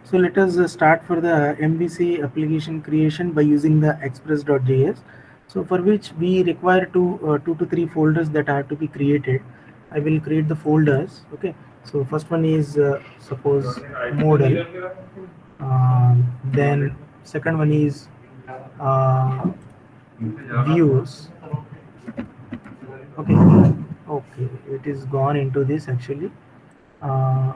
So let us start for the MVC application creation by using the express.js. So for which we require two to three folders that are to be created. I will create the folders. Okay. So first one is suppose model. Then second one is uh, views. Okay. Okay. It is gone into this actually. Uh,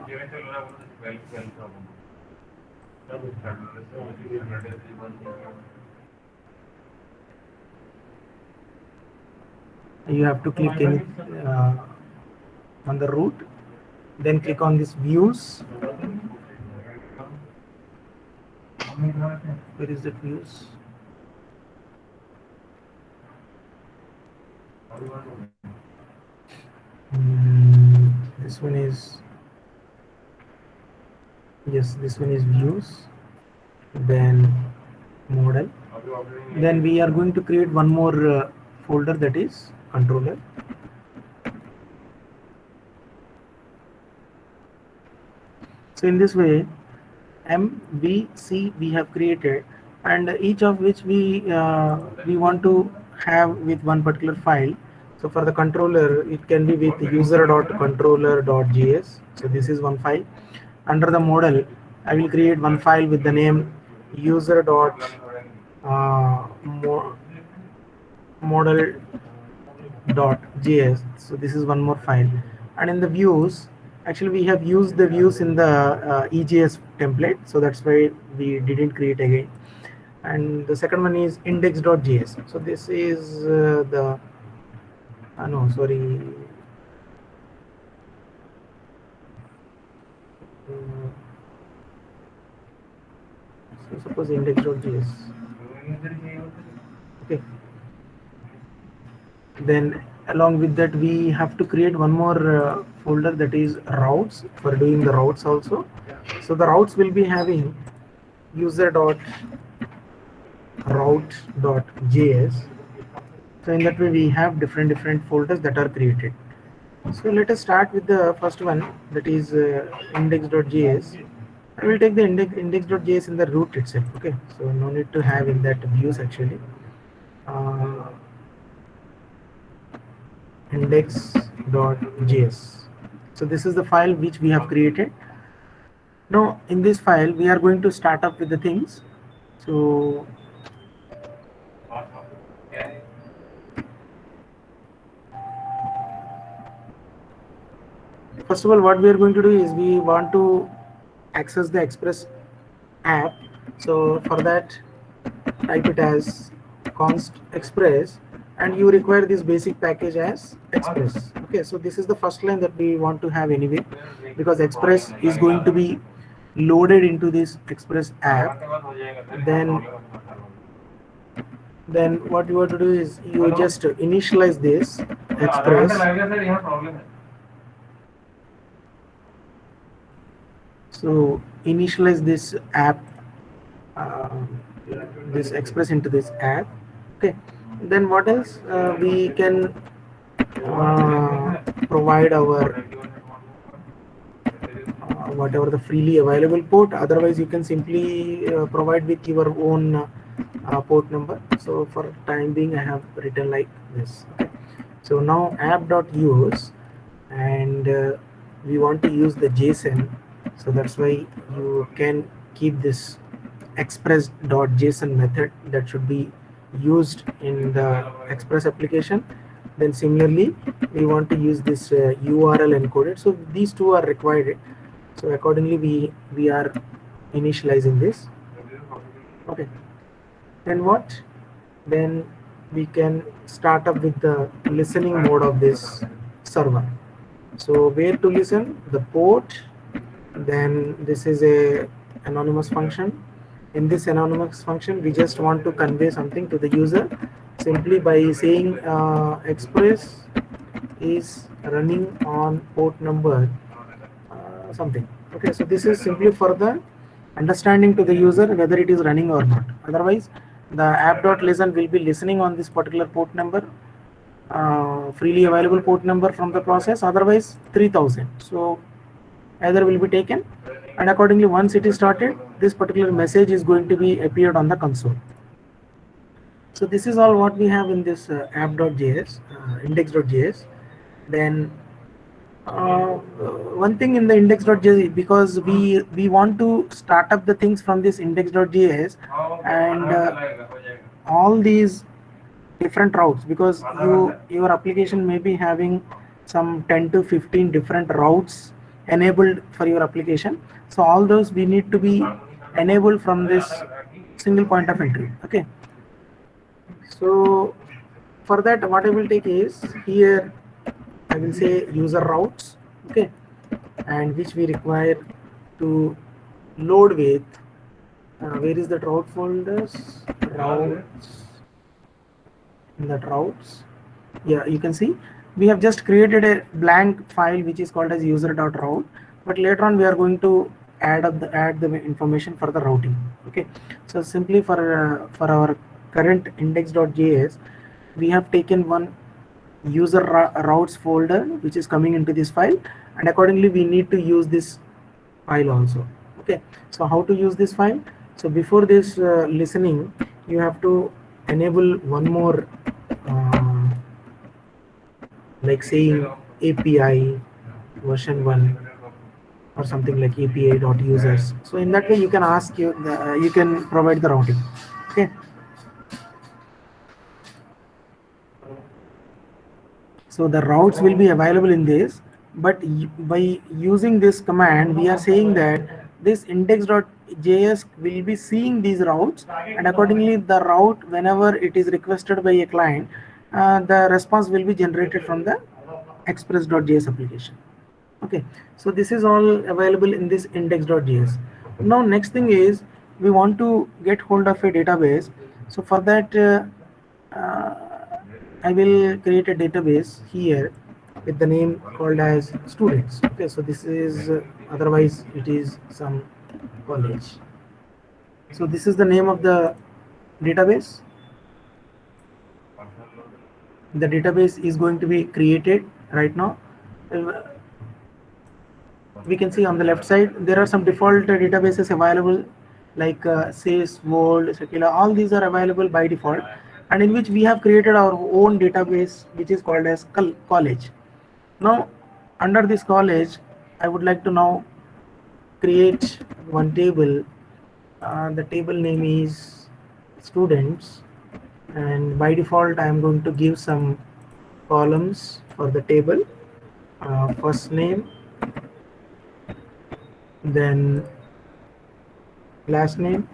you have to click uh, on the root, then click on this views. Where is that views? This one is, yes, this one is views, then model. Then we are going to create one more folder, that is controller. So in this way MVC we have created, and each of which we want to have with one particular file. So for the controller, it can be with user.controller.js. So this is one file. Under the model, I will create one file with the name user.model.js. So this is one more file. And in the views, actually we have used the views in the EJS template, so that's why we didn't create again. And the second one is index.js. So this is the no, sorry. So suppose index.js. Okay. Then along with that, we have to create one more folder, that is routes, for doing the routes also. So the routes will be having user.route.js. So in that way we have different folders that are created. So let us start with the first one, that is index.js. I will take the index.js in the root itself. Okay, so no need to have in that views actually. Index.js. So this is the file which we have created. Now in this file we are going to start up with the things. So first of all, what we are going to do is we want to access the Express app. So for that, type it as const express, and you require this basic package as express. Okay, so this is the first line that we want to have anyway, because express is going to be loaded into this Express app. Then what you want to do is you just initialize this express. So initialize this app, this express into this app. Okay, then what else we can provide our whatever the freely available port. Otherwise you can simply provide with your own port number. So for time being I have written like this. Okay, so now app.use, and we want to use the JSON, so that's why you can keep this express.json method that should be used in the Express application. Then similarly we want to use this URL encoded, so these two are required. So accordingly we are initializing this. Okay, then what, then we can start up with the listening mode of this server. So where to listen, the port. Then this is a anonymous function. In this anonymous function we just want to convey something to the user simply by saying express is running on port number something. Okay, so this is simply for the understanding to the user whether it is running or not. Otherwise the app.listen will be listening on this particular port number, freely available port number from the process, otherwise 3000. So either will be taken. and accordingly once it is started, this particular message is going to be appeared on the console. So this is all what we have in this app.js, index.js. Then one thing in the index.js, because we want to start up the things from this index.js, and all these different routes, because your application may be having some 10 to 15 different routes enabled for your application. So all those we need to be enabled from this single point of entry. Okay, so for that what I will take is, here I will say user routes. Okay, and which we require to load with where is that route folders, routes, in that routes, yeah, you can see we have just created a blank file which is called as user.route, but later on we are going to add the information for the routing. Okay, so simply for our current index.js, we have taken one user routes folder which is coming into this file, and accordingly we need to use this file also. Okay, so how to use this file? So before this listening, you have to enable one more like saying API version 1 or something like API.users. So in that way you can ask you can provide the routing. Okay, so the routes will be available in this, but by using this command we are saying that this index.js will be seeing these routes, and accordingly the route, whenever it is requested by a client, the response will be generated from the express.js application. Okay, so this is all available in this index.js. Now next thing is, we want to get hold of a database. So for that uh, I will create a database here with the name called as students. Okay, so this is otherwise it is some college. So this is the name of the database. The database is going to be created right now. We can see on the left side there are some default databases available, like SACE, World, Secular. All these are available by default, and in which we have created our own database which is called as college. Now under this college, I would like to now create one table. The table name is students, and by default I am going to give some columns for the table. First name, then last name,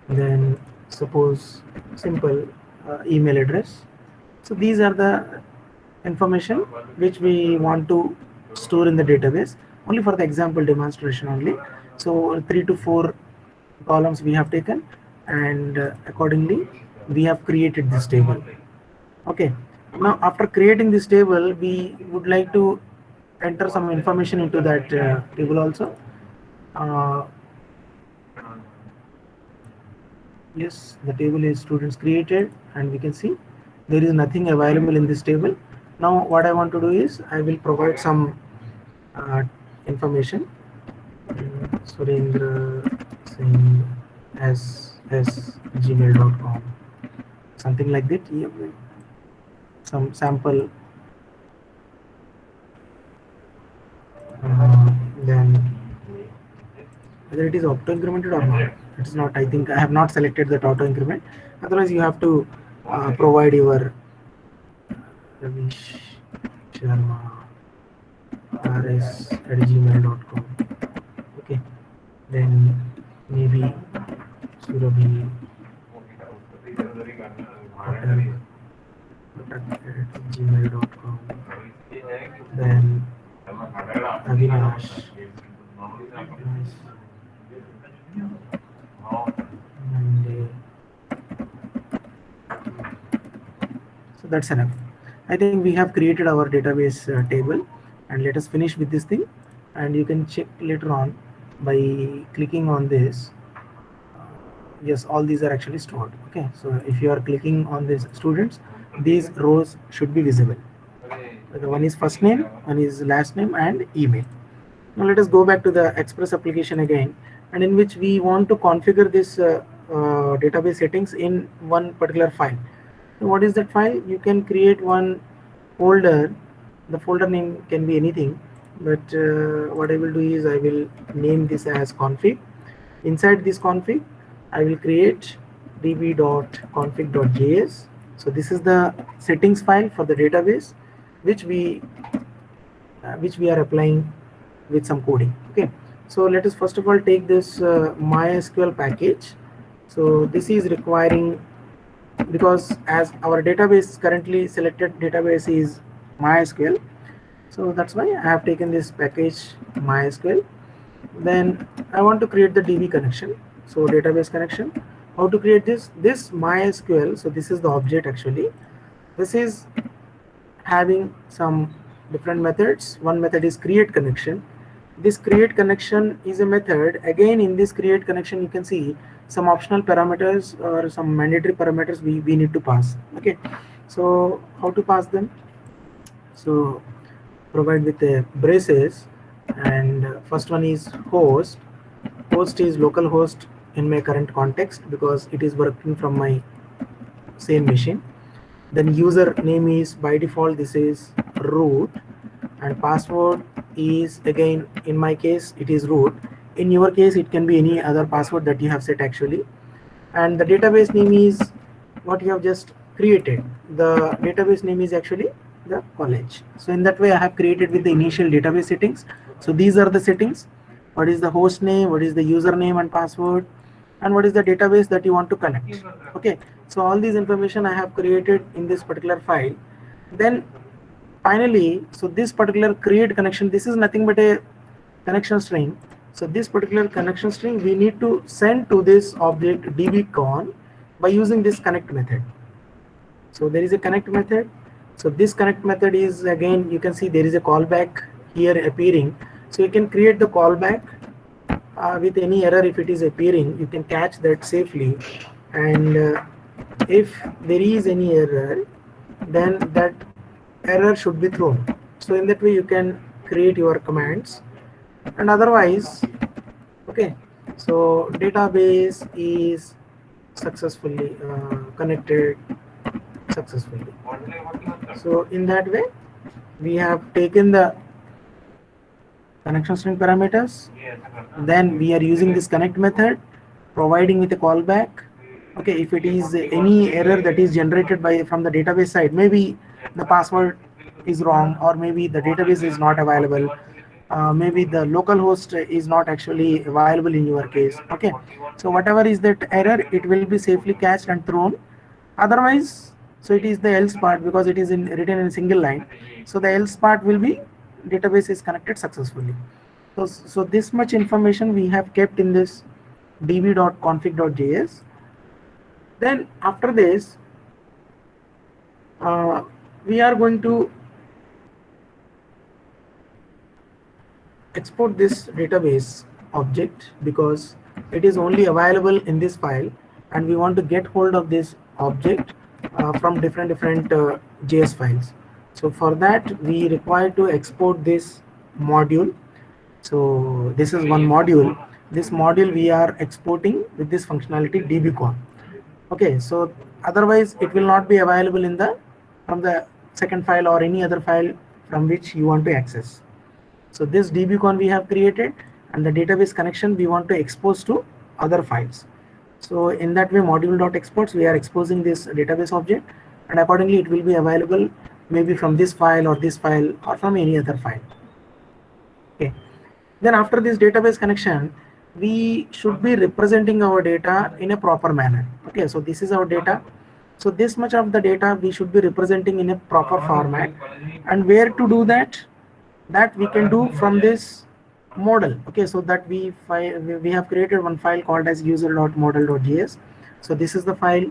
then suppose simple email address. So these are the information which we want to store in the database, only for the example demonstration only. So 3 to 4 columns we have taken, and accordingly we have created this table. Okay, now after creating this table, we would like to enter some information into that table also. Yes, the table is students created, and we can see there is nothing available in this table. Now what I want to do is, I will provide some information. Surendra Singh @gmail.com, something like that. Some sample. Then whether it is auto incremented or not, it is not. I think I have not selected that auto increment. Otherwise you have to provide your Ravish Sharma rs@gmail.com. Okay, then maybe Surabhi @gmail.com. Then Avinash. And so that's enough. I think we have created our database table, and let us finish with this thing, and you can check later on by clicking on this. Yes, all these are actually stored. Okay, so if you are clicking on these students, these rows should be visible. The one is first name, one is last name, and email. Now let us go back to the Express application again, and in which we want to configure this database settings in one particular file. So what is that file? You can create one folder. The folder name can be anything, but what I will do is I will name this as config. Inside this config, I will create db.config.js. So this is the settings file for the database, which we are applying with some coding. Okay, so let us first of all take this MySQL package. So this is requiring, because as our database currently selected database is MySQL, so that's why I have taken this package MySQL. Then I want to create the DB connection, so database connection. How to create this MySQL? So this is the object. Actually this is having some different methods. One method is create connection. This create connection is a method. Again, in this create connection, you can see some optional parameters or some mandatory parameters we need to pass. Okay, so how to pass them? So provide with the braces, and first one is host. Host is local host in my current context because it is working from my same machine. Then user name is by default this is root, and password is, again in my case it is root. In your case it can be any other password that you have set actually. And the database name is what you have just created. The database name is actually the college. So in that way I have created with the initial database settings. So these are the settings. What is the host name, what is the username and password, and what is the database that you want to connect. Okay, so all these information I have created in this particular file. Then finally, so this particular create connection, this is nothing but a connection string. So this particular connection string we need to send to this object dbcon by using this connect method. So there is a connect method. So this connect method is, again you can see there is a callback here appearing. So you can create the callback with any error. If it is appearing, you can catch that safely, and if there is any error, then that error should be thrown. So in that way you can create your commands. And otherwise, okay, so database is successfully connected successfully. So in that way we have taken the connection string parameters, then we are using this connect method, providing with a callback. Okay, if it is any error that is generated from the database side, maybe the password is wrong, or maybe the database is not available, maybe the local host is not actually available in your case. Okay, so whatever is that error, it will be safely cached and thrown. Otherwise, so it is the else part, because it is written in a single line. So the else part will be database is connected successfully. So this much information we have kept in this db.config.js. Then after this, we are going to export this database object, because it is only available in this file, and we want to get hold of this object from different JS files. So for that we require to export this module. So this is one module. This module we are exporting with this functionality dbcon. Okay, so otherwise it will not be available in from the second file or any other file from which you want to access. So this dbcon we have created, and the database connection we want to expose to other files. So in that way, module.exports, we are exposing this database object, and accordingly it will be available maybe from this file or from any other file. Okay, then after this database connection, we should be representing our data in a proper manner. Okay, so this is our data. So this much of the data we should be representing in a proper format, and where to do that we can do from this model. Okay, so that we have created one file called as user.model.js. So this is the file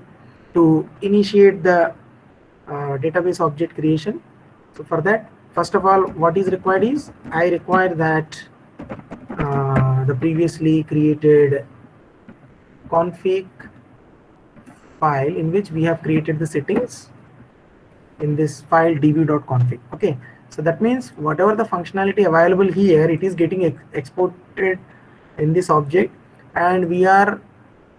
to initiate the database object creation. So for that, first of all, what is required is I require that the previously created config file in which we have created the settings in this file db.config. Okay, So that means whatever the functionality available here, it is getting exported in this object, and we are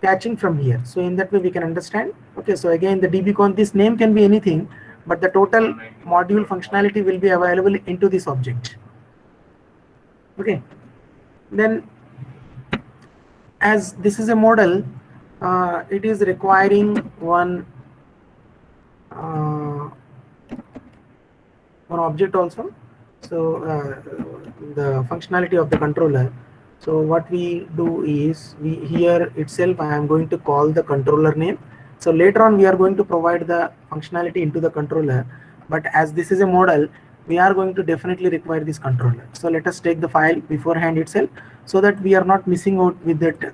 catching from here. So in that way we can understand. Okay, so again the dbcon, this name can be anything, but the total module functionality will be available into this object. Okay, then as this is a model, it is requiring one object also. So the functionality of the controller. So what we do is, we here itself I am going to call the controller name. So later on we are going to provide the functionality into the controller, but as this is a model, we are going to definitely require this controller. So let us take the file beforehand itself, so that we are not missing out with that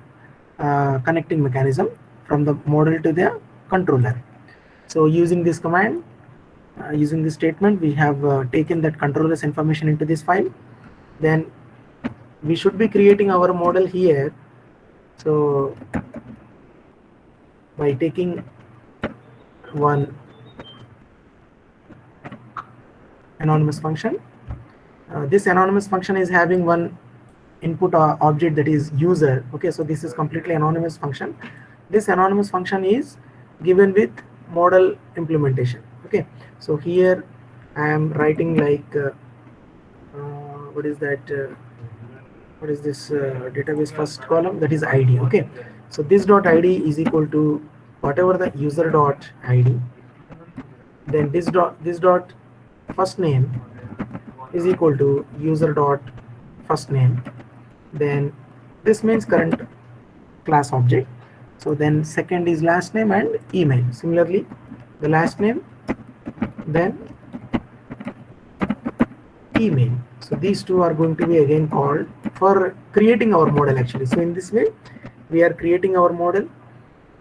connecting mechanism from the model to the controller. So using this command, using this statement, we have taken that controller's information into this file. Then we should be creating our model here. So by taking one anonymous function, this anonymous function is having one input object, that is user. Okay, so this is completely anonymous function. This anonymous function is given with model implementation. Okay, so here I am writing like what is that, what is this database first column, that is id. Okay, so this dot id is equal to whatever the user dot id, then this dot first name is equal to user dot first name, then this means current class object. So then second is last name and email. Similarly, the last name, then email. So these two are going to be again called for creating our model actually. So in this way we are creating our model,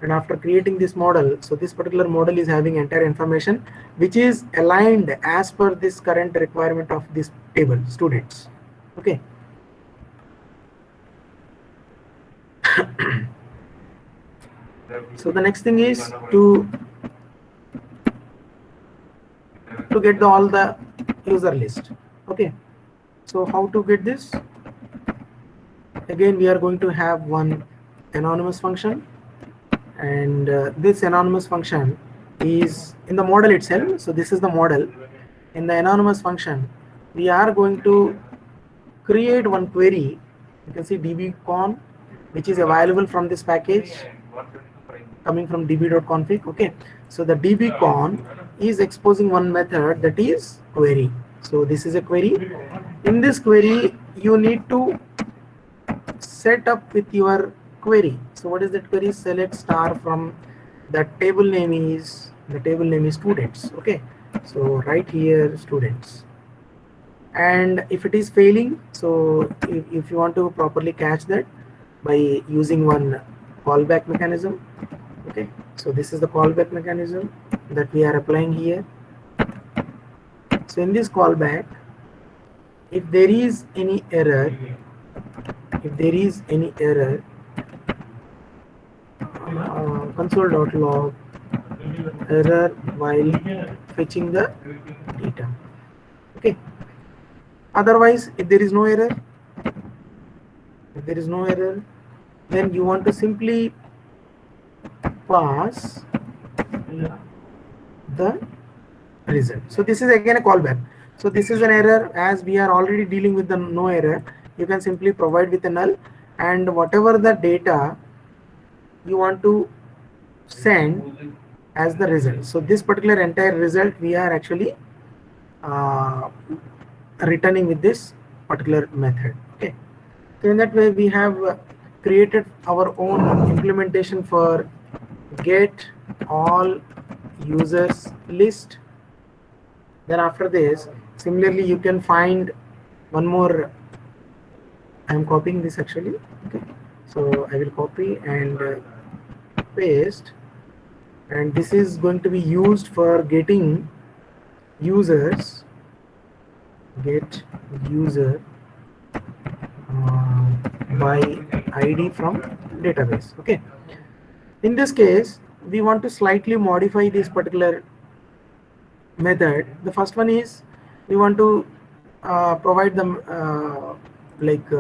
and after creating this model, so this particular model is having entire information which is aligned as per this current requirement of this table, students. Okay. So the next thing is to get all the user list. Okay, so how to get this? Again we are going to have one anonymous function, and this anonymous function is in the model itself. So this is the model. In the anonymous function we are going to create one query. You can see dbcon, which is available from this package coming from db.config. Okay, so the dbcon is exposing one method, that is query. So this is a query. In this query you need to set up with your query. So what is that query? Select star from the table name is, students. Okay, so right here students. And if it is failing, so if you want to properly catch that by using one callback mechanism. Okay, so this is the callback mechanism that we are applying here. So in this callback, if there is any error, console.log error while fetching the data. Okay, otherwise if there is no error, then you want to simply pass the result. So this is again a callback. So this is an error. As we are already dealing with the no error, you can simply provide with a null, and whatever the data you want to send as the result. So this particular entire result we are actually returning with this particular method. Okay, so in that way we have created our own implementation for get all users list. Then after this, similarly you can find one more. I am copying this actually. Okay, so I will copy and paste, and this is going to be used for getting users, get user by ID from database. Okay, in this case we want to slightly modify this particular method. The first one is we want to provide them like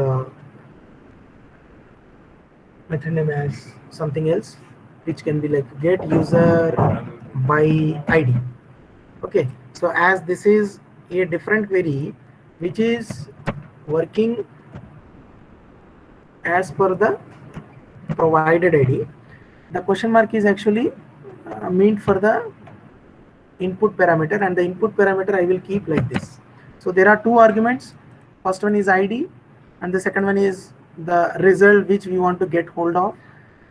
method name as something else, which can be like get user by ID. Okay, so as this is a different query which is working as per the provided ID, the question mark is actually meant for the input parameter, and the input parameter I will keep like this. So there are two arguments. First one is ID and the second one is the result which we want to get hold of.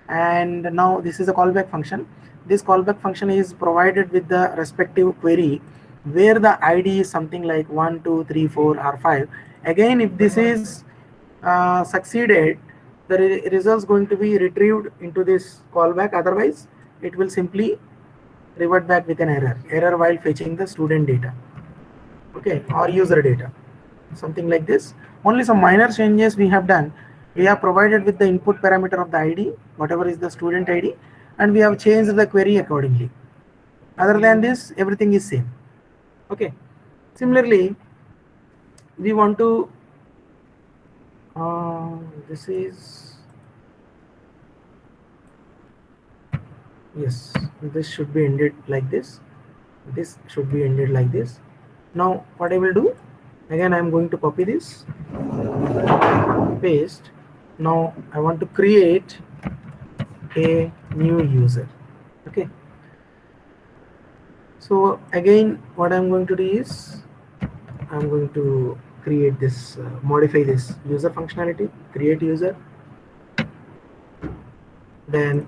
And now this is a callback function. This callback function is provided with the respective query where the ID is something like 1, 2, 3, 4 or 5. Again, if this is succeeded, the results going to be retrieved into this callback. Otherwise it will simply revert back with an error while fetching the student data, okay, or user data, something like this. Only some minor changes we have done. We have provided with the input parameter of the ID, whatever is the student ID, and we have changed the query accordingly. Other than this, everything is same. Okay, similarly we want to this is, yes, this should be ended like this, this should be ended like this. Now what I will do, again I am going to copy this, paste. Now I want to create a new user. Okay, so again what I'm going to do is I'm going to create this modify this user functionality, create user, then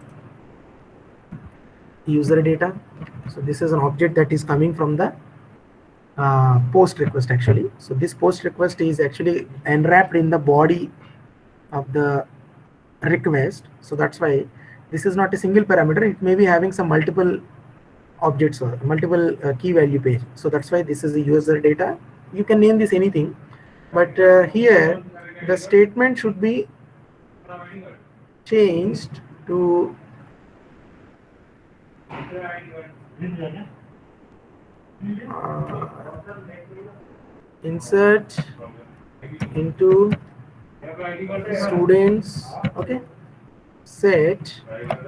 user data. So this is an object that is coming from the post request actually. So this post request is actually enwrapped in the body of the request. So that's why this is not a single parameter, it may be having some multiple objects or multiple key value page. So that's why this is a user data. You can name this anything, but here the statement should be changed to insert into students. Okay, set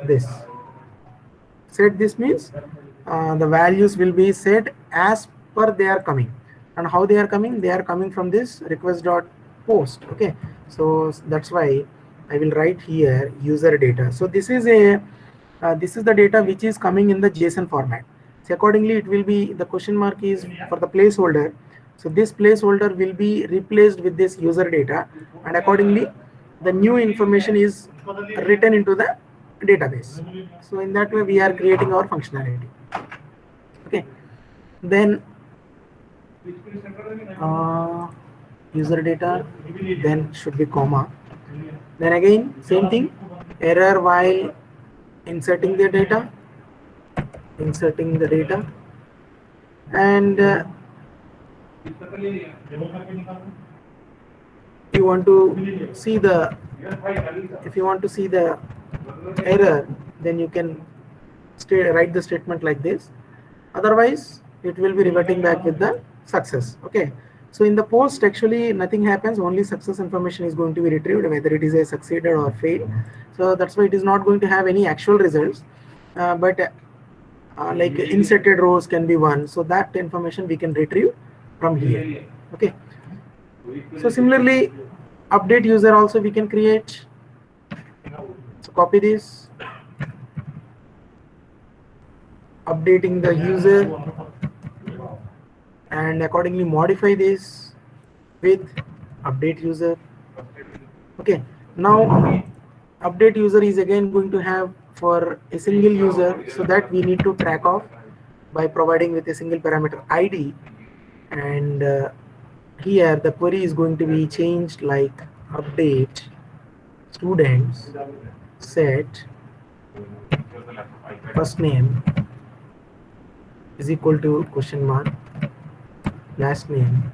this. Set this means the values will be set as per they are coming. And how they are coming? They are coming from this request.post. Okay, so that's why I will write here user data. So this is a this is the data which is coming in the JSON format. So accordingly it will be, the question mark is for the placeholder. So this placeholder will be replaced with this user data, and accordingly the new information is written into the database. So in that way we are creating our functionality. Okay, then user data, then should be comma, then again same thing, error while inserting the data, and you want to see the, if you want to see the error, then you can write the statement like this. Otherwise it will be reverting back with the success. Okay, so in the post actually nothing happens, only success information is going to be retrieved, whether it is a succeeded or failed. So that's why it is not going to have any actual results, but like inserted rows can be one, so that information we can retrieve from here. Okay, so similarly update user also we can create. So copy this, updating the user, and accordingly modify this with update user. Okay, now update user is again going to have for a single user, so that we need to track off by providing with a single parameter ID, and here the query is going to be changed like update students set first name is equal to question mark, last name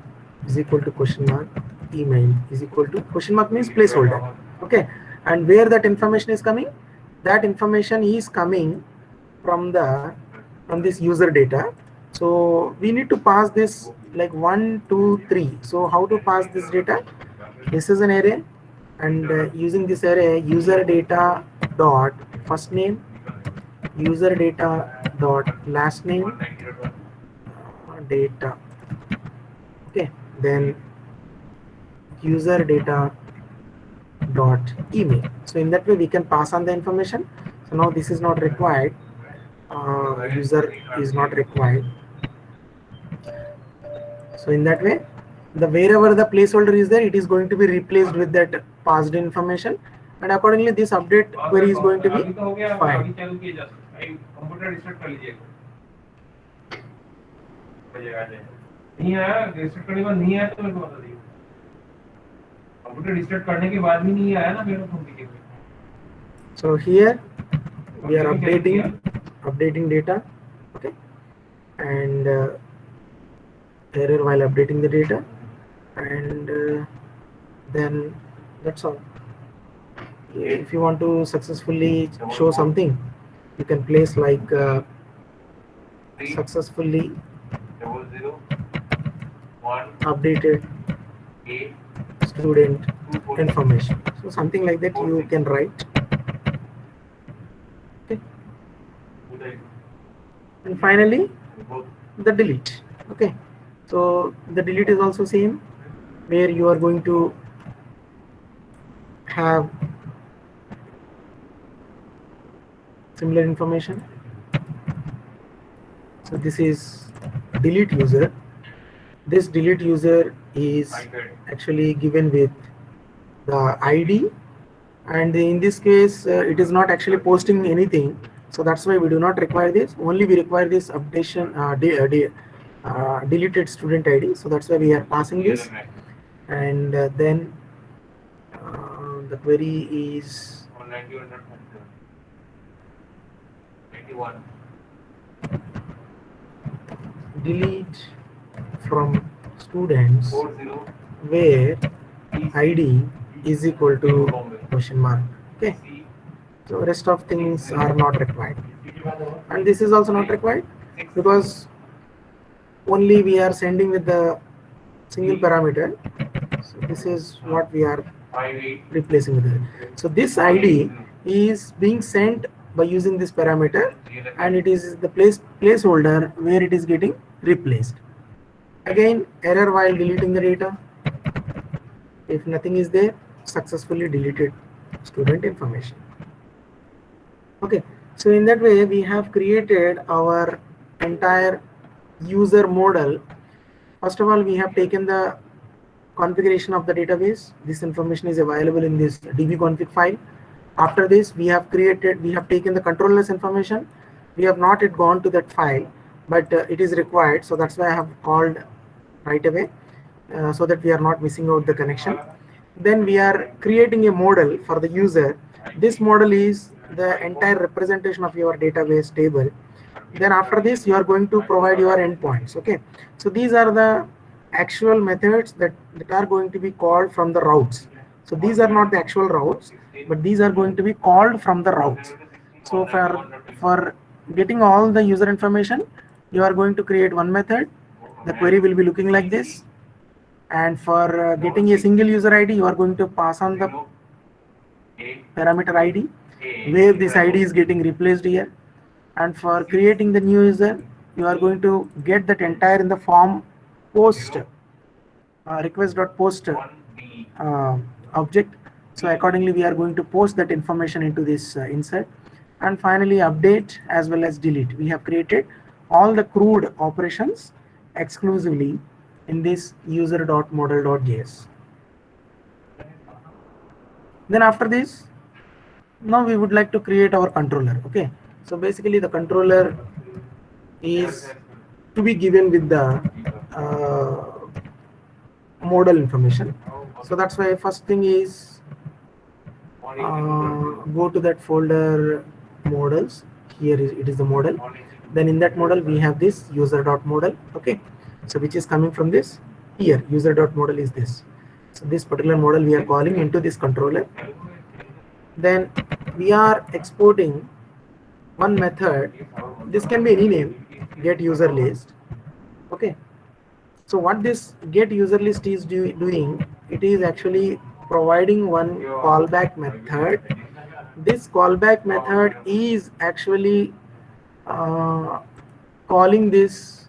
is equal to question mark, email is equal to question mark means placeholder. Okay, and where that information is coming, that information is coming from this user data. So we need to pass this like 1 2 3. So how to pass this data? This is an array, and using this array, user data dot first name, user data dot last name, data, okay, then user data dot email. So in that way we can pass on the information. So now this is not required, user is not required. So in that way, the wherever the placeholder is there, it is going to be replaced with that passed information, and accordingly this update query is going to be fine. So here we are updating data, okay, and error while updating the data, and then that's all. If you want to successfully show something, you can place like successfully updated student information. So something like that you can write. Okay. And finally the delete. Okay. So the delete is also same, where you are going to have similar information. So this is delete user. This delete user is actually given with the ID, and in this case it is not actually posting anything, so that's why we do not require this. Only we require this updation deleted student ID, so that's why we are passing this. And then the query is delete from students where ID is equal to question mark. Okay, so rest of things are not required, and this is also not required because only we are sending with the single parameter. So this is what we are replacing with it. So this ID is being sent by using this parameter, and it is the placeholder where it is getting replaced. Again, error while deleting the data. If nothing is there, successfully deleted student information. Okay, so in that way we have created our entire user model. First of all, we have taken the configuration of the database. This information is available in this dbconfig file. After this, we have taken the controllers information. We have not yet gone to that file, but it is required, so that's why I have called right away, so that we are not missing out the connection. Then we are creating a model for the user. This model is the entire representation of your database table. Then after this, you are going to provide your endpoints. Okay, so these are the actual methods that are going to be called from the routes. So these are not the actual routes, but these are going to be called from the routes. So for getting all the user information, you are going to create one method. The query will be looking like this, and for getting a single user ID, you are going to pass on the parameter ID, where this ID is getting replaced here. And for creating the new user, you are going to get that entire in the form post request.post object. So accordingly, we are going to post that information into this insert. And finally, update as well as delete. We have created all the CRUD operations exclusively in this user.model.js. Then after this, now we would like to create our controller. Okay, so basically the controller is to be given with the model information. So that's why first thing is go to that folder models. Here it is the model. Then in that model we have this user.model. Okay, so which is coming from this here. User.model is this. So this particular model we are calling into this controller. Then we are exporting one method. This can be any name, get user list. Okay, So what this get user list is doing, it is actually providing one callback method. This callback method is actually calling this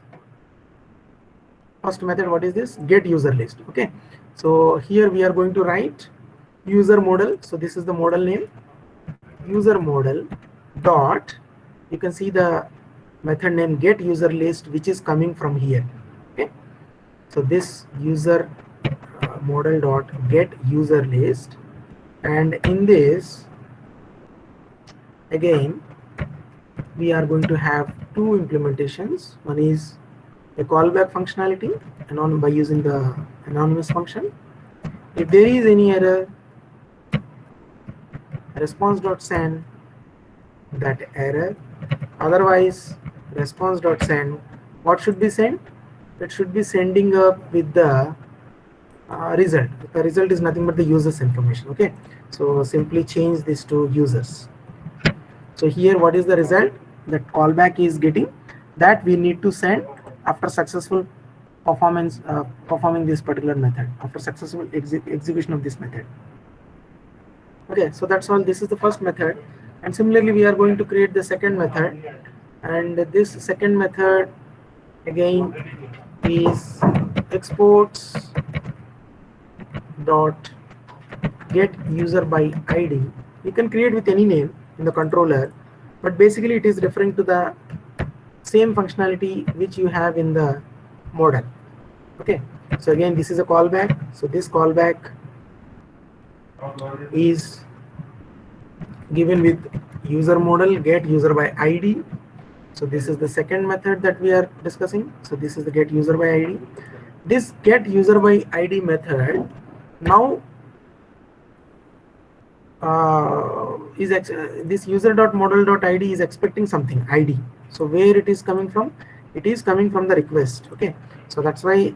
first method. What is this? Get user list. Okay, so here we are going to write user model. So this is the model name, user model dot, you can see the method name get user list, which is coming from here. Okay, so this user model dot get user list, and in this again we are going to have two implementations. One is a callback functionality by using the anonymous function. If there is any error, response.send that error. Otherwise, response.send, what should be sent? It should be sending up with the result. The result is nothing but the user's information. Okay, so simply change this to users. So here what is the result that callback is getting? That we need to send after successful performing this particular method, after successful execution of this method. Okay, so that's all. This is the first method, and similarly we are going to create the second method, and this second method again is exports dot get user by ID. You can create with any name in the controller, but basically it is referring to the same functionality which you have in the model. Okay, so again this is a callback. So this callback is given with user model get user by ID. So this is the second method that we are discussing. So this is the get user by ID. This get user by ID method now this user.model.id is expecting something ID. So where it is coming from? It is coming from the request. Okay, so that's why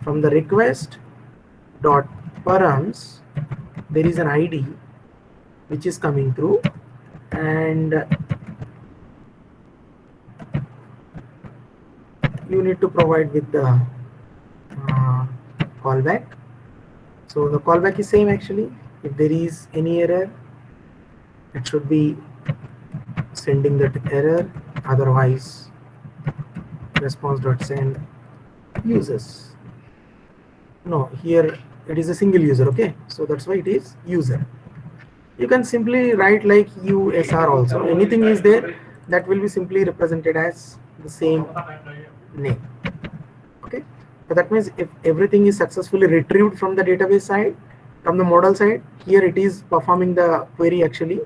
from the request dot params there is an ID which is coming through, and you need to provide with the callback. So the callback is same actually. If there is any error, it should be sending that error. Otherwise, response.send users. No, here it is a single user. Okay, so that's why it is user. You can simply write like USR also. Anything is there, that will be simply represented as the same name. Okay, so that means if everything is successfully retrieved from the database side, from the model side, here it is performing the query actually.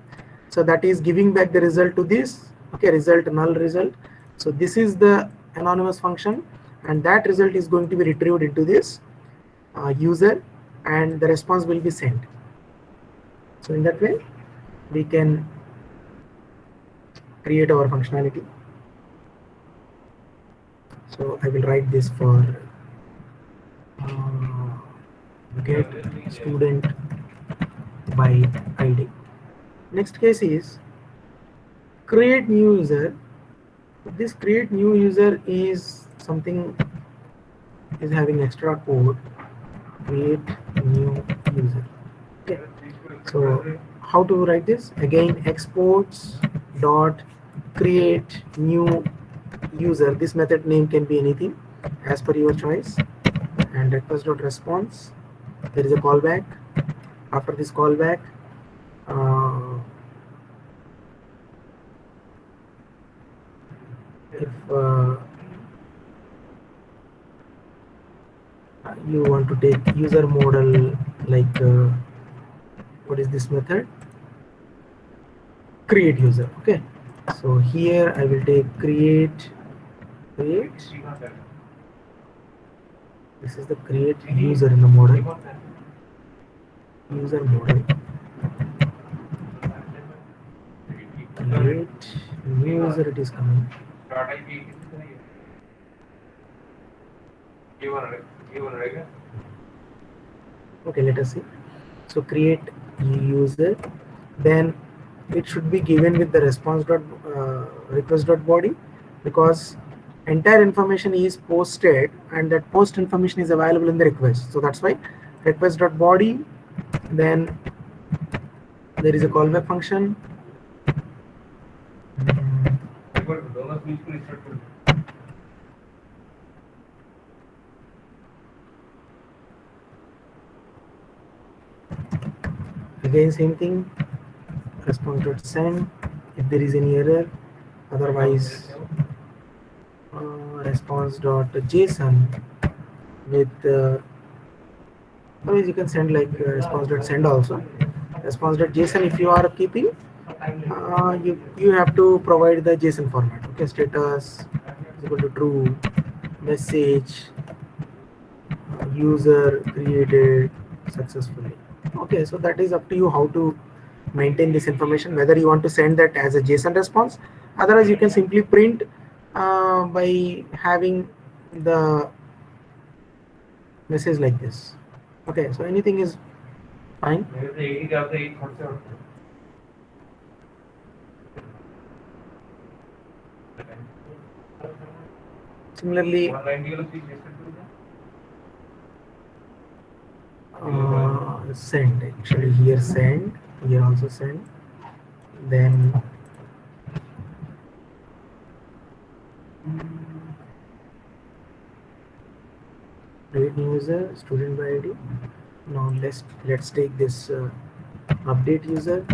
So that is giving back the result to this. Okay, result null result. So this is the anonymous function, and that result is going to be retrieved into this user, and the response will be sent. So in that way we can create our functionality. So I will write this for get student by ID. Next case is create new user. This create new user is something is having extra code. Create new user. Okay, so how to write this? Again, exports dot create new user. This method name can be anything as per your choice, and request dot response. There is a callback. After this callback, if you want to take user model, like what is this method? Create user. Okay, so here I will take create. This is the create user in the model. User model. Create new user, it is coming. Okay, let us see. So create user, then it should be given with the response dot request dot body, because entire information is posted, and that post information is available in the request. So that's why request.body, then there is a callback function. Again same thing, response.send if there is any error, otherwise response.json with otherwise you can send like response.send also. Response.json if you are keeping, you have to provide the JSON format. Okay, status is equal to true, message user created successfully. Okay, so that is up to you how to maintain this information, whether you want to send that as a JSON response, otherwise you can simply print by having the message like this. Okay, so anything is fine. Similarly, send, actually here send, here also send, then create new user, student by ID. Now let's take this update user.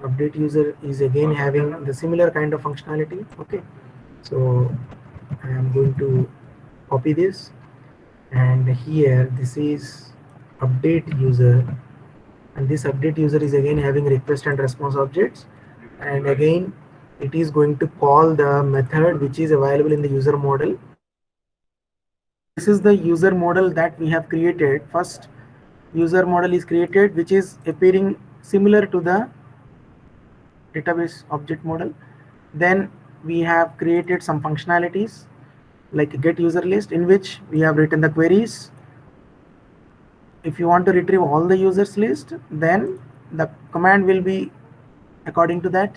Update user is again having the similar kind of functionality. Okay, so I am going to copy this, and here this is update user, and this update user is again having request and response objects, and again it is going to call the method which is available in the user model. This is the user model that we have created. First user model is created, which is appearing similar to the database object model. Then we have created some functionalities like get user list, in which we have written the queries. If you want to retrieve all the users list, then the command will be according to that.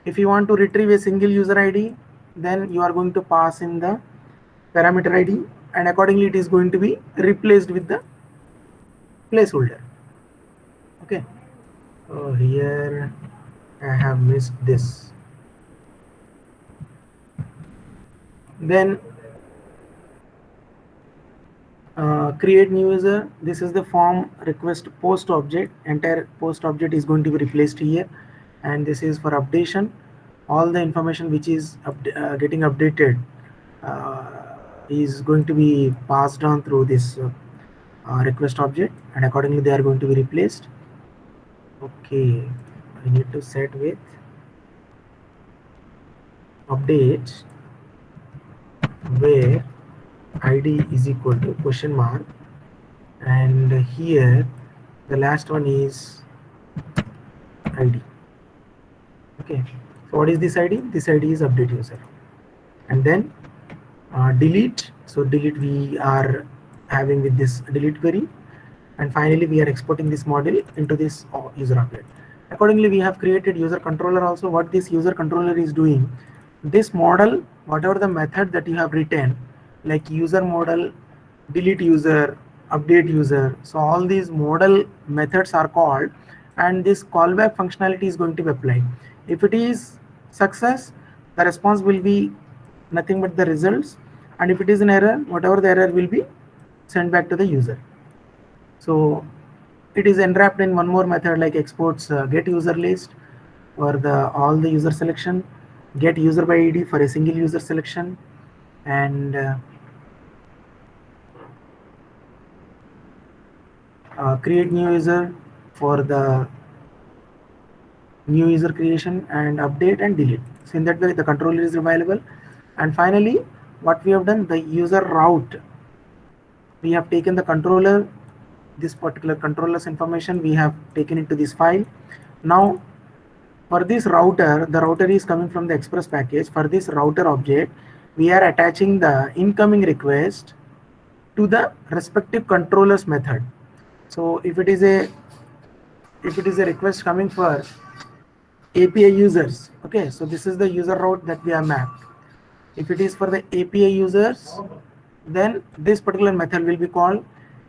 If you want to retrieve a single user ID, then you are going to pass in the parameter ID, and accordingly it is going to be replaced with the placeholder. Okay, so here I have missed this. Then create new user. This is the form request post object. Entire post object is going to be replaced here, and this is for updation. All the information which is getting updated is going to be passed on through this request object, and accordingly they are going to be replaced. Okay, I need to set with update where id is equal to question mark, and here the last one is id. Okay, so what is this id? This id is update user. And then delete. So delete we are having with this delete query, and finally we are exporting this model into this user object. Accordingly we have created user controller also. What this user controller is doing, this model, whatever the method that you have written, like user model, delete user, update user, so all these model methods are called, and this callback functionality is going to be applied. If it is success, the response will be nothing but the results, and if it is an error, whatever the error will be sent back to the user. So it is enwrapped in one more method like exports get user list for the all the user selection, get user by id for a single user selection, and create new user for the new user creation, and update and delete. So in that way the controller is available. And finally what we have done, the user route, we have taken the controller, this particular controller's information we have taken into this file. Now for this router, the router is coming from the express package. For this router object, we are attaching the incoming request to the respective controller's method. So if it is a request coming for API users, okay, so this is the user route that we have mapped. If it is for the API users, then this particular method will be called.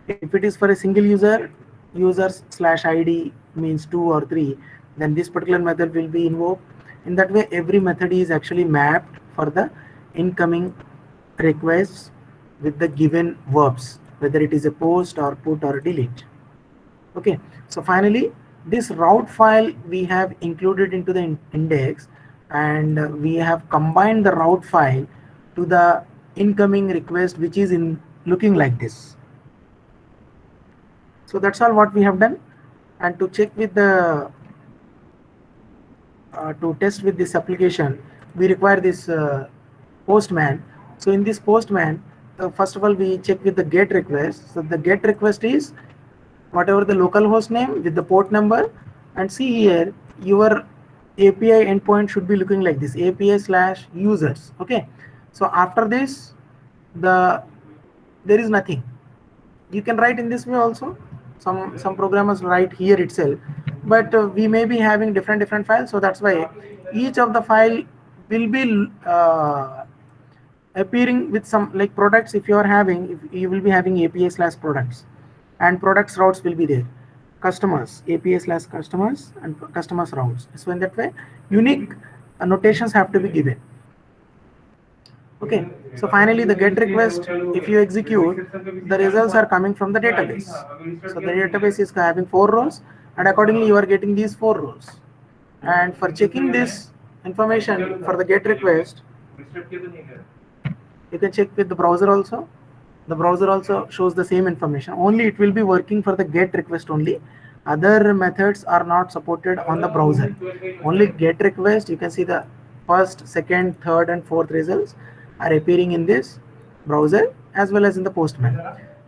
If it is for a single user, users slash ID means 2 or 3, then this particular method will be invoked. In that way, every method is actually mapped for the incoming requests with the given verbs, whether it is a post or put or delete. Okay, so finally this route file we have included into the index, and we have combined the route file to the incoming request, which is in looking like this. So that's all what we have done. And to check with the to test with this application, we require this postman. So in this postman, first of all we check with the get request. So the get request is whatever the local host name with the port number, and see here your API endpoint should be looking like this, API/users. Okay, so after this there is nothing. You can write in this way also. Some programmers write here itself, but we may be having different files, so that's why each of the file will be appearing with some, like products. If you are having, if you will be having API/products, and products routes will be there, customers API/customers, and customers routes. So in that way unique annotations have to be given. Okay, so finally the get request, if you execute, the results are coming from the database. So the database is having 4 rows, and accordingly you are getting these 4 rows. And for checking this information for the get request, you can check with the browser also. The browser also shows the same information, only it will be working for the get request only. Other methods are not supported on the browser. Only get request, you can see the first, second, third and fourth results are appearing in this browser as well as in the postman.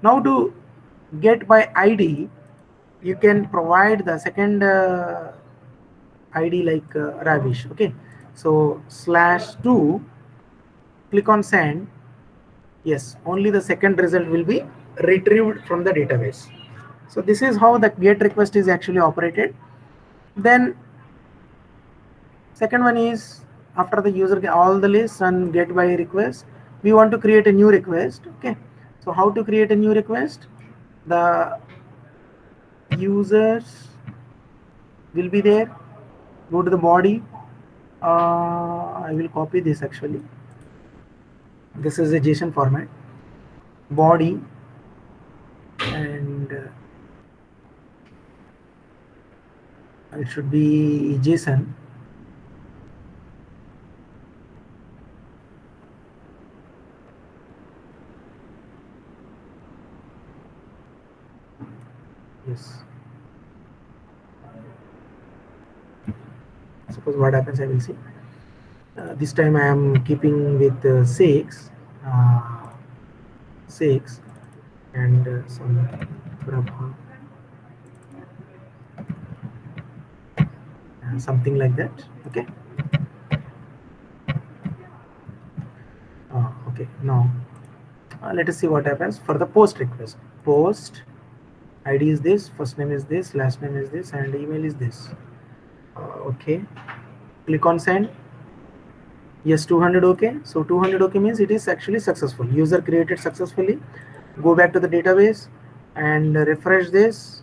Now to get by ID, you can provide the second ID like Ravish. Okay, so /2, click on send. Yes, only the second result will be retrieved from the database. So this is how the get request is actually operated. Then second one is, after the user get all the lists and get by request, we want to create a new request. Okay, so how to create a new request? The users will be there. Go to the body. I will copy this actually. This is a JSON format. Body, and it should be JSON. Yes. Suppose what happens, I will see. This time I am keeping with 6, and some Prabha, something like that. Okay. Okay. Now let us see what happens for the post request. Post ID is this, first name is this, last name is this, and email is this. Okay. Click on send. Yes, 200 okay. So 200 okay means it is actually successful. User created successfully. Go back to the database and refresh this.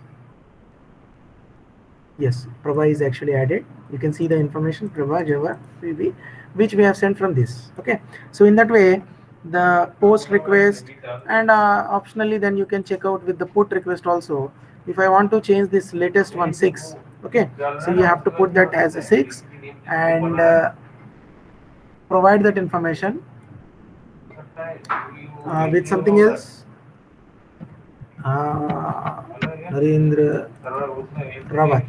Yes, Prabha is actually added. You can see the information Prabha Java PB, which we have sent from this. Okay, so in that way the post request, and optionally then you can check out with the put request also. If I want to change this latest one 6, okay, so you have to put that as a 6 and provide that information with something else. Narendra Rawat.